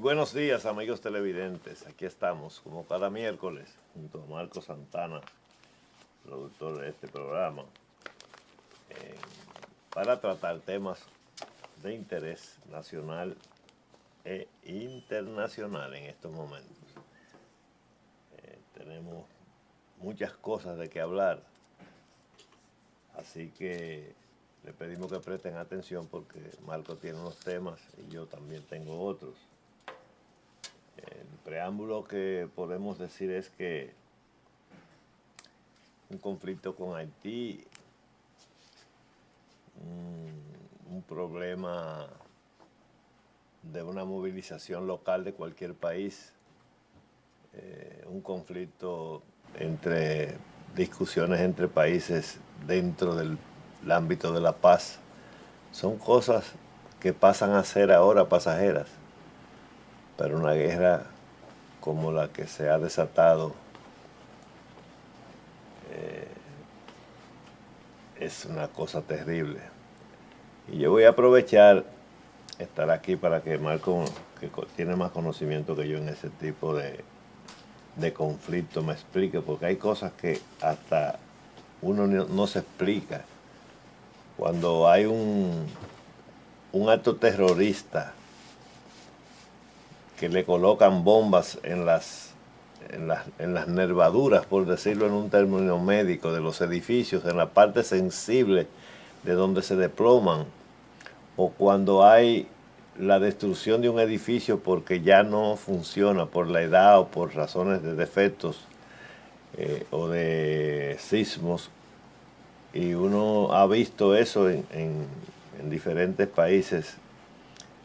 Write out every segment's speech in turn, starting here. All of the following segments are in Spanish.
buenos días, amigos televidentes. Aquí estamos, como cada miércoles, junto a Marco Santana, productor de este programa, eh, para tratar temas de interés nacional e internacional en estos momentos. Tenemos muchas cosas de qué hablar, así que le pedimos que presten atención porque Marco tiene unos temas y yo también tengo otros. El preámbulo que podemos decir es que un conflicto con Haití, un problema de una movilización local de cualquier país, un conflicto entre discusiones entre países dentro del ámbito de la paz, son cosas que pasan a ser ahora pasajeras, pero una guerra como la que se ha desatado es una cosa terrible. Y yo voy a aprovechar estar aquí para que Marco, que tiene más conocimiento que yo en ese tipo de conflicto, me explique, porque hay cosas que hasta uno no se explica. Cuando hay un acto terrorista que le colocan bombas en las nervaduras, por decirlo en un término médico, de los edificios, en la parte sensible de donde se desploman, o cuando hay la destrucción de un edificio porque ya no funciona por la edad o por razones de defectos o de sismos, y uno ha visto eso en diferentes países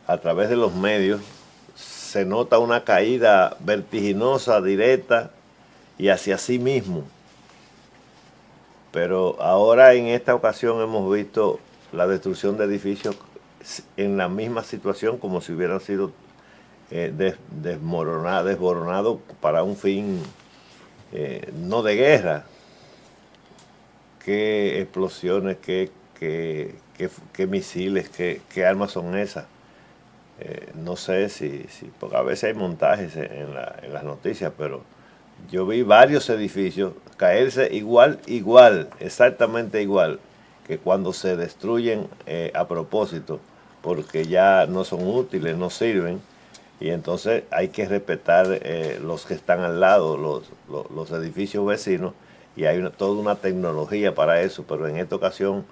a través de los medios, se nota una caída vertiginosa, directa y hacia sí mismo. Pero ahora en esta ocasión hemos visto la destrucción de edificios en la misma situación, como si hubieran sido desboronados para un fin no de guerra. ¿Qué explosiones, qué misiles, qué armas son esas? No sé si, porque a veces hay montajes en las noticias, pero yo vi varios edificios caerse igual, exactamente igual, que cuando se destruyen a propósito, porque ya no son útiles, no sirven, y entonces hay que respetar los que están al lado, los edificios vecinos, y hay toda una tecnología para eso, pero en esta ocasión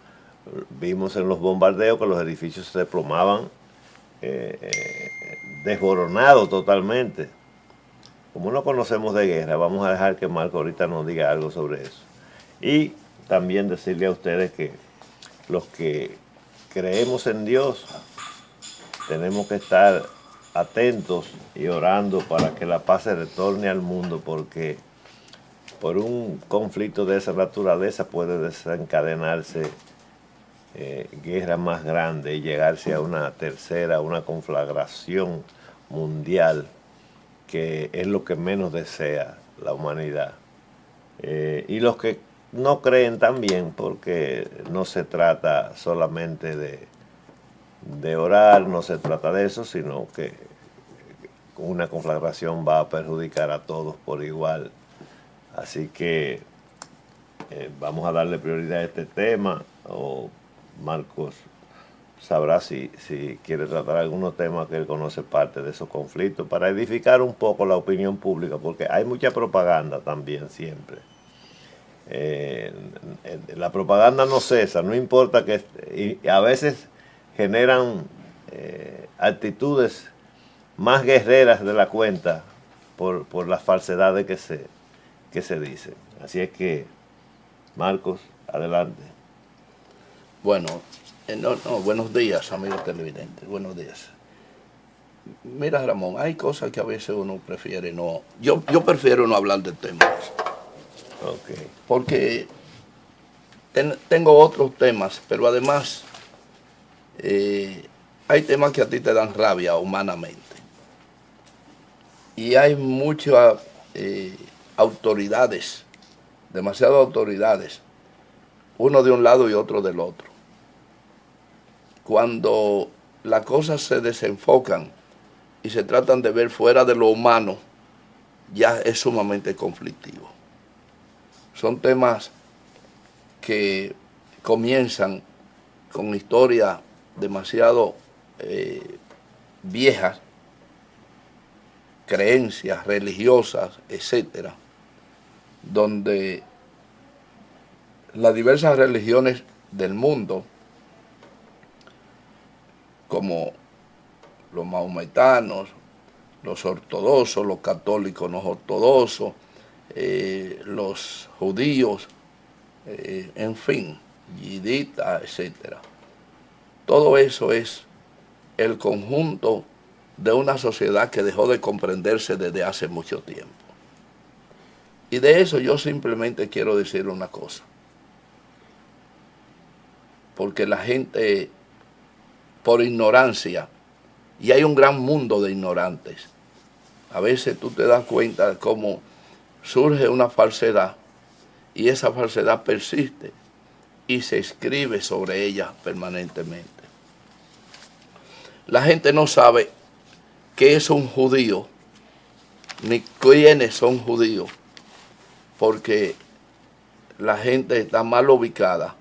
vimos en los bombardeos que los edificios se desplomaban desboronado totalmente. Como no conocemos de guerra, vamos a dejar que Marco ahorita nos diga algo sobre eso. Y también decirle a ustedes que los que creemos en Dios tenemos que estar atentos y orando para que la paz se retorne al mundo, porque por un conflicto de esa naturaleza puede desencadenarse guerra más grande y llegarse a una tercera, una conflagración mundial, que es lo que menos desea la humanidad. Y los que no creen también, porque no se trata solamente de orar, no se trata de eso, sino que una conflagración va a perjudicar a todos por igual. Así que vamos a darle prioridad a este tema, o Marcos sabrá si quiere tratar algunos temas que él conoce parte de esos conflictos, para edificar un poco la opinión pública, porque hay mucha propaganda también siempre. La propaganda no cesa, no importa que... Y a veces generan actitudes más guerreras de la cuenta por las falsedades que se dicen. Así es que, Marcos, adelante. Bueno, buenos días, amigos televidentes, buenos días. Mira, Ramón, hay cosas que a veces uno prefiere no... Yo prefiero no hablar de temas. Okay. Porque tengo otros temas, pero además hay temas que a ti te dan rabia humanamente. Y hay muchas autoridades, demasiadas autoridades, uno de un lado y otro del otro. Cuando las cosas se desenfocan y se tratan de ver fuera de lo humano, ya es sumamente conflictivo. Son temas que comienzan con historias demasiado viejas, creencias religiosas, etcétera, donde las diversas religiones del mundo, como los maometanos, los ortodoxos, los católicos no ortodoxos, los judíos, en fin, yiditas, etcétera. Todo eso es el conjunto de una sociedad que dejó de comprenderse desde hace mucho tiempo. Y de eso yo simplemente quiero decir una cosa. Porque la gente, por ignorancia, y hay un gran mundo de ignorantes, a veces tú te das cuenta de cómo surge una falsedad y esa falsedad persiste y se escribe sobre ella permanentemente. La gente no sabe qué es un judío, ni quiénes son judíos, porque la gente está mal ubicada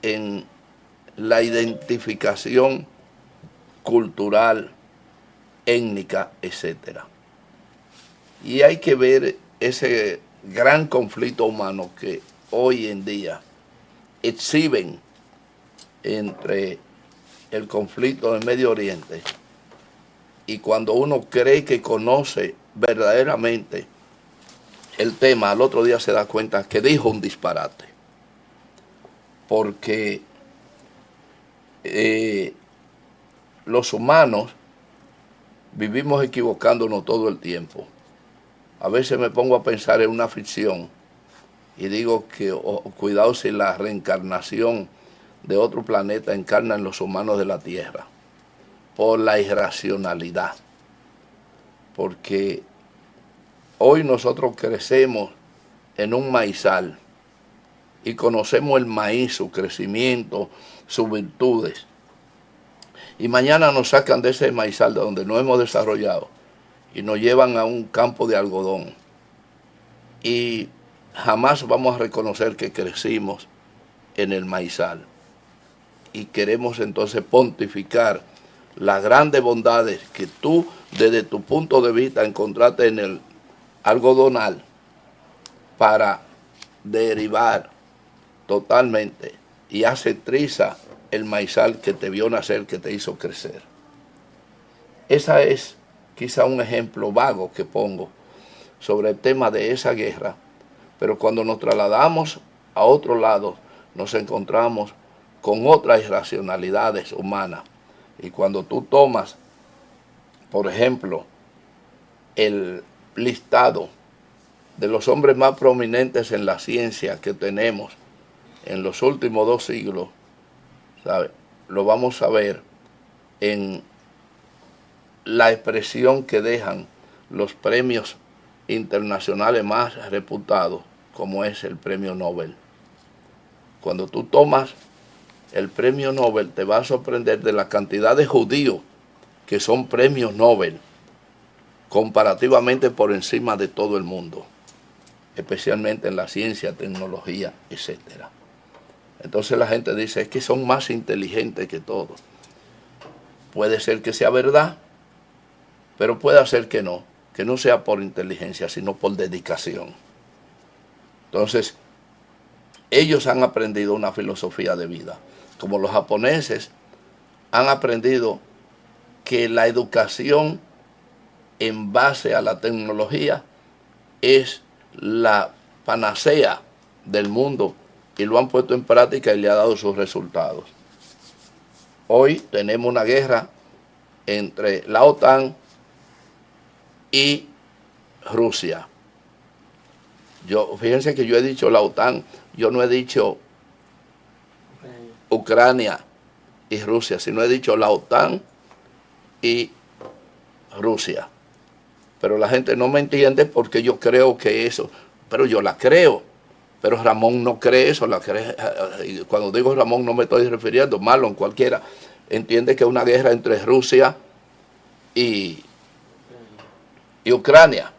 en la identificación cultural, étnica, etcétera. Y hay que ver ese gran conflicto humano que hoy en día exhiben entre el conflicto del Medio Oriente y cuando uno cree que conoce verdaderamente el tema, al otro día se da cuenta que dijo un disparate. Porque los humanos vivimos equivocándonos todo el tiempo. A veces me pongo a pensar en una ficción y digo que cuidado si la reencarnación de otro planeta encarna en los humanos de la Tierra, por la irracionalidad. Porque hoy nosotros crecemos en un maizal y conocemos el maíz, su crecimiento, sus virtudes. Y mañana nos sacan de ese maizal de donde no hemos desarrollado y nos llevan a un campo de algodón. Y jamás vamos a reconocer que crecimos en el maizal. Y queremos entonces pontificar las grandes bondades que tú, desde tu punto de vista, encontraste en el algodonal para derivar totalmente y hace triza el maizal que te vio nacer, que te hizo crecer. Esa es quizá un ejemplo vago que pongo sobre el tema de esa guerra, pero cuando nos trasladamos a otro lado, nos encontramos con otras irracionalidades humanas. Y cuando tú tomas, por ejemplo, el listado de los hombres más prominentes en la ciencia que tenemos en los últimos 2 siglos, ¿sabe? Lo vamos a ver en la expresión que dejan los premios internacionales más reputados, como es el premio Nobel. Cuando tú tomas el premio Nobel, te vas a sorprender de la cantidad de judíos que son premios Nobel, comparativamente por encima de todo el mundo, especialmente en la ciencia, tecnología, etcétera. Entonces la gente dice, es que son más inteligentes que todos. Puede ser que sea verdad, pero puede ser que no sea por inteligencia, sino por dedicación. Entonces, ellos han aprendido una filosofía de vida. Como los japoneses han aprendido que la educación en base a la tecnología es la panacea del mundo y lo han puesto en práctica y le ha dado sus resultados. Hoy tenemos una guerra entre la OTAN y Rusia. Fíjense que yo he dicho la OTAN, yo no he dicho Ucrania y Rusia, sino he dicho la OTAN y Rusia. Pero la gente no me entiende porque yo creo que eso, pero yo la creo. Pero Ramón no cree eso, cuando digo Ramón no me estoy refiriendo, Marlon, cualquiera, entiende que es una guerra entre Rusia y Ucrania,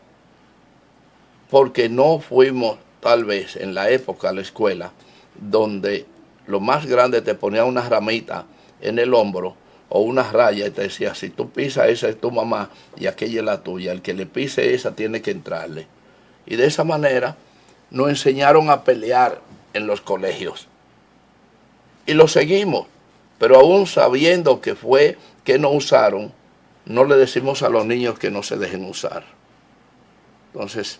porque no fuimos tal vez en la época a la escuela donde lo más grande te ponía una ramita en el hombro o una raya y te decía, si tú pisas esa es tu mamá y aquella es la tuya, el que le pise esa tiene que entrarle. Y de esa manera nos enseñaron a pelear en los colegios. Y lo seguimos, pero aún sabiendo que fue que nos usaron, no le decimos a los niños que no se dejen usar. Entonces,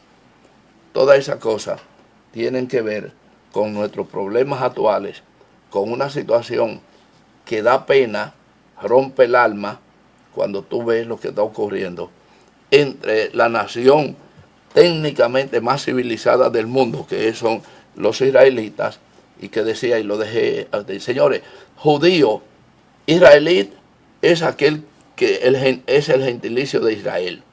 todas esas cosas tienen que ver con nuestros problemas actuales, con una situación que da pena, rompe el alma cuando tú ves lo que está ocurriendo entre la nación técnicamente más civilizada del mundo, que son los israelitas, y que decía, y lo dejé, señores, judío, israelí es aquel que es el gentilicio de Israel.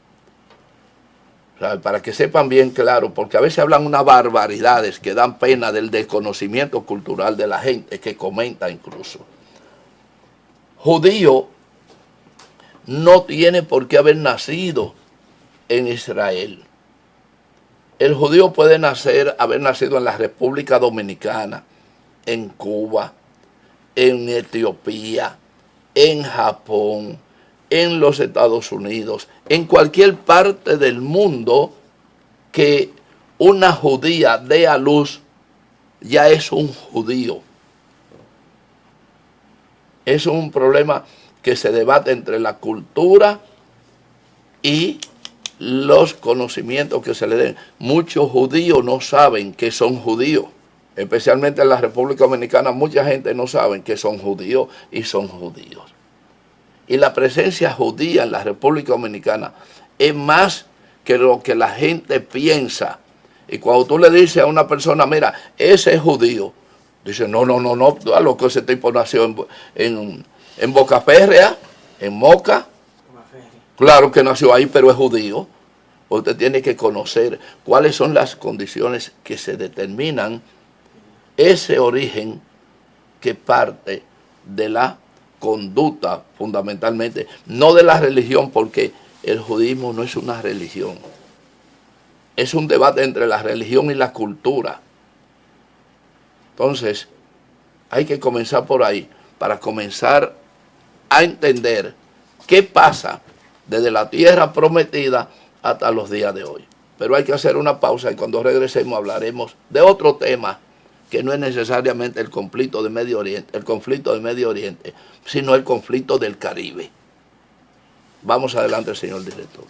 O sea, para que sepan bien claro, porque a veces hablan unas barbaridades que dan pena del desconocimiento cultural de la gente, que comenta incluso. Judío no tiene por qué haber nacido en Israel. El judío puede haber nacido en la República Dominicana, en Cuba, en Etiopía, en Japón, en los Estados Unidos, en cualquier parte del mundo que una judía dé a luz, ya es un judío. Es un problema que se debate entre la cultura y los conocimientos que se le den. Muchos judíos no saben que son judíos. Especialmente en la República Dominicana, mucha gente no sabe que son judíos y son judíos. Y la presencia judía en la República Dominicana es más que lo que la gente piensa. Y cuando tú le dices a una persona, mira, ese es judío, dice, no, a lo que ese tipo nació en Boca Férrea, en Moca. Claro que nació ahí, pero es judío. Usted tiene que conocer cuáles son las condiciones que se determinan ese origen que parte de la conducta fundamentalmente, no de la religión, porque el judaísmo no es una religión. Es un debate entre la religión y la cultura. Entonces, hay que comenzar por ahí, para comenzar a entender qué pasa desde la tierra prometida hasta los días de hoy. Pero hay que hacer una pausa y cuando regresemos hablaremos de otro tema que no es necesariamente el conflicto de Medio Oriente, sino el conflicto del Caribe. Vamos adelante, señor director.